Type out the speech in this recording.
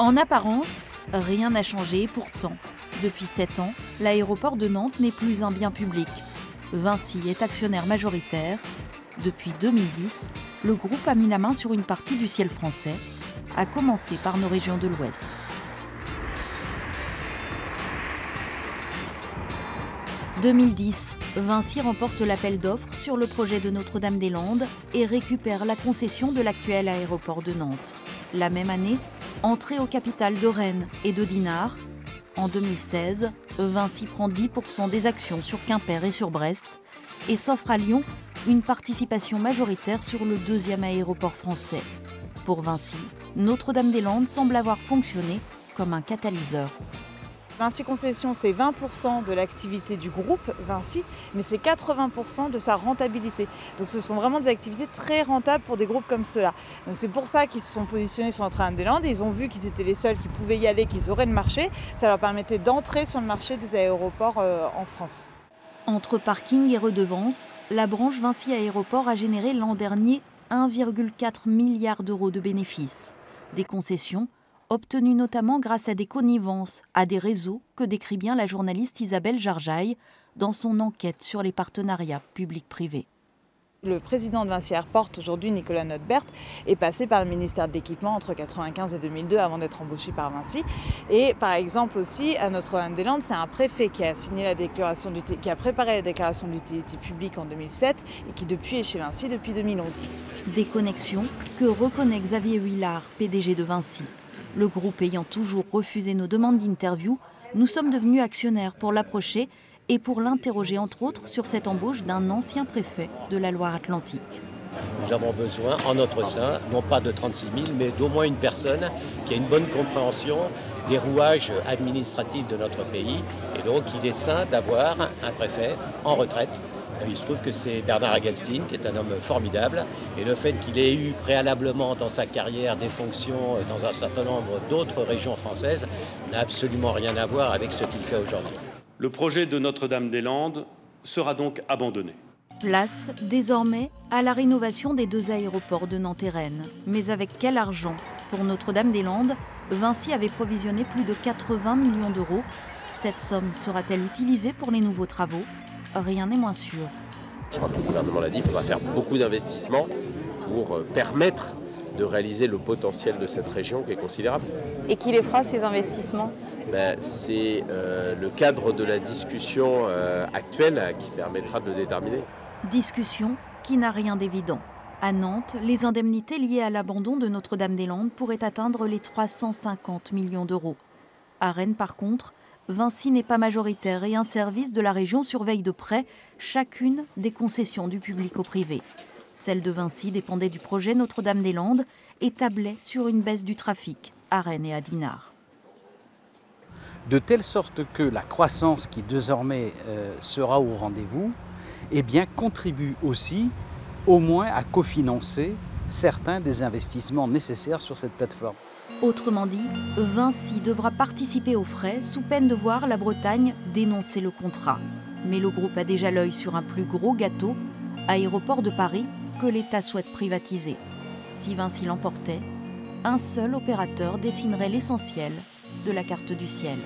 En apparence, rien n'a changé. Pourtant, depuis 7 ans, l'aéroport de Nantes n'est plus un bien public. Vinci est actionnaire majoritaire. Depuis 2010, le groupe a mis la main sur une partie du ciel français, à commencer par nos régions de l'Ouest. En 2010, Vinci remporte l'appel d'offres sur le projet de Notre-Dame-des-Landes et récupère la concession de l'actuel aéroport de Nantes. La même année, entrée au capital de Rennes et de Dinard. En 2016, Vinci prend 10% des actions sur Quimper et sur Brest et s'offre à Lyon une participation majoritaire sur le deuxième aéroport français. Pour Vinci, Notre-Dame-des-Landes semble avoir fonctionné comme un catalyseur. Vinci Concessions, c'est 20% de l'activité du groupe Vinci, mais c'est 80% de sa rentabilité. Donc ce sont vraiment des activités très rentables pour des groupes comme ceux-là. Donc c'est pour ça qu'ils se sont positionnés sur Notre-Dame-des-Landes. Ils ont vu qu'ils étaient les seuls qui pouvaient y aller, qu'ils auraient le marché. Ça leur permettait d'entrer sur le marché des aéroports en France. Entre parking et redevances, la branche Vinci Aéroport a généré l'an dernier 1,4 milliard d'euros de bénéfices. Des concessions obtenues notamment grâce à des connivences, à des réseaux que décrit bien la journaliste Isabelle Jarjaille dans son enquête sur les partenariats publics-privés. Le président de Vinci Airport, aujourd'hui Nicolas Notebaert, est passé par le ministère de l'Équipement entre 1995 et 2002 avant d'être embauché par Vinci. Et par exemple aussi, à Notre-Dame-des-Landes, c'est un préfet qui a signé la déclaration qui a préparé la déclaration d'utilité publique en 2007 et qui depuis est chez Vinci depuis 2011. Des connexions que reconnaît Xavier Huillard, PDG de Vinci. Le groupe ayant toujours refusé nos demandes d'interview, nous sommes devenus actionnaires pour l'approcher et pour l'interroger entre autres sur cette embauche d'un ancien préfet de la Loire-Atlantique. Nous avons besoin en notre sein, non pas de 36 000, mais d'au moins une personne qui a une bonne compréhension des rouages administratifs de notre pays. Et donc il est sain d'avoir un préfet en retraite. Il se trouve que c'est Bernard Agelstein, qui est un homme formidable. Et le fait qu'il ait eu préalablement dans sa carrière des fonctions dans un certain nombre d'autres régions françaises n'a absolument rien à voir avec ce qu'il fait aujourd'hui. Le projet de Notre-Dame-des-Landes sera donc abandonné. Place, désormais, à la rénovation des 2 aéroports de Nantes et Rennes. Mais avec quel argent? Pour Notre-Dame-des-Landes, Vinci avait provisionné plus de 80 millions d'euros. Cette somme sera-t-elle utilisée pour les nouveaux travaux? Rien n'est moins sûr. Je crois que le gouvernement l'a dit, il faudra faire beaucoup d'investissements pour permettre de réaliser le potentiel de cette région qui est considérable. Et qui les fera ces investissements? C'est le cadre de la discussion actuelle qui permettra de le déterminer. Discussion qui n'a rien d'évident. À Nantes, les indemnités liées à l'abandon de Notre-Dame-des-Landes pourraient atteindre les 350 millions d'euros. À Rennes, par contre, Vinci n'est pas majoritaire et un service de la région surveille de près chacune des concessions du public au privé. Celle de Vinci dépendait du projet Notre-Dame-des-Landes et tablait sur une baisse du trafic à Rennes et à Dinard. De telle sorte que la croissance qui désormais sera au rendez-vous, contribue aussi au moins à cofinancer certains des investissements nécessaires sur cette plateforme. Autrement dit, Vinci devra participer aux frais sous peine de voir la Bretagne dénoncer le contrat. Mais le groupe a déjà l'œil sur un plus gros gâteau, Aéroport de Paris, que l'État souhaite privatiser. Si Vinci l'emportait, un seul opérateur dessinerait l'essentiel de la carte du ciel.